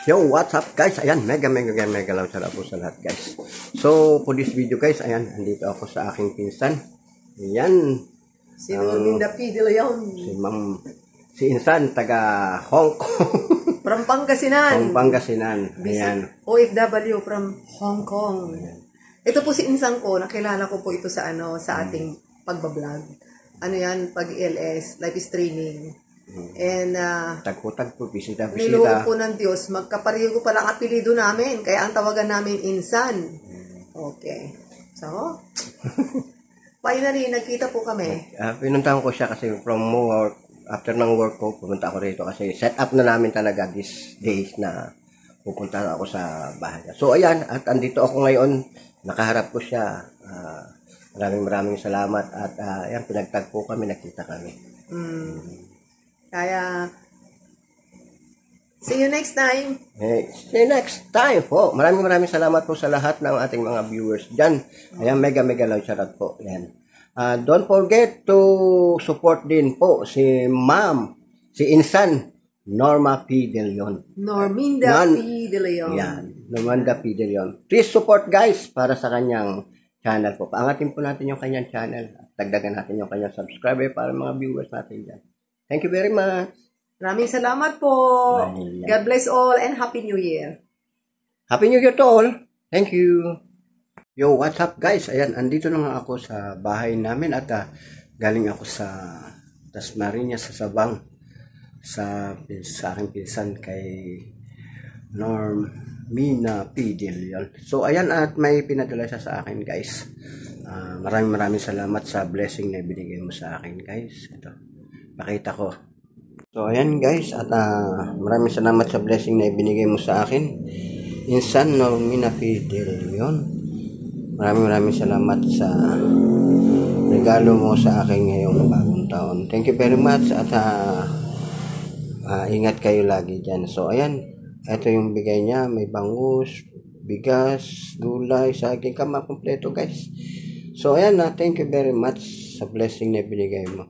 Yo, what's up guys? Ayan, mega loud shout out po sa lahat guys. So, for this video guys, ayan, andito ako sa aking pinsan. Ayan. Si Minda P. De Leon. Si Insan, taga Hong Kong. From Pangasinan. Ayan. OFW from Hong Kong. Ito po si Insan ko, nakilala ko po ito sa ating pagbablog. Ano yan, pag-LS, live streaming. And tagpo bisita. Niluho po ng Diyos, magkaparigo pala ang apelido namin, kaya ang tawagan namin Insan. Okay. So, finally, nagkita po kami. Pinuntahan ko siya kasi from work, after ng work ko, pumunta ako rito kasi set up na namin talaga these days na pupunta ako sa bahay. So, ayan, at andito ako ngayon, nakaharap ko siya. Maraming salamat at ayan, pinagtagpo kami, nakita kami. Kaya, see you next time. Hey, see you next time po. Maraming salamat po sa lahat ng ating mga viewers dyan. Ayan, mega loud shout out po. Ayan. Don't forget to support din po si Insan, Norma P. De Leon. Norminda P. De Leon. Yan, Norminda P. De Leon. Please support guys para sa kanyang channel po. Paangatin po natin yung kanyang channel. Dagdagan natin yung kanyang subscriber para mga viewers natin dyan. Thank you very much. Maraming salamat po. God bless all and Happy New Year. Happy New Year to all. Thank you. Yo, what's up guys? Ayan, andito na nga ako sa bahay namin at galing ako sa Dasmariñas sa Sabang sa aking pinsan kay Normina P. De Leon. So ayan, at may pinadala siya sa akin guys. Maraming salamat sa blessing na binigay mo sa akin guys. Ito, pakita ko. So ayan guys, at maraming salamat sa blessing na ibinigay mo sa akin, Insan Normina P. De Leon. Maraming salamat sa regalo mo sa akin ngayong bagong taon. Thank you very much at ingat kayo lagi dyan. So ayan, ito yung bigay niya, may bangus, bigas, gulay, saging, kama kompleto guys. So ayan, thank you very much sa blessing na binigay mo.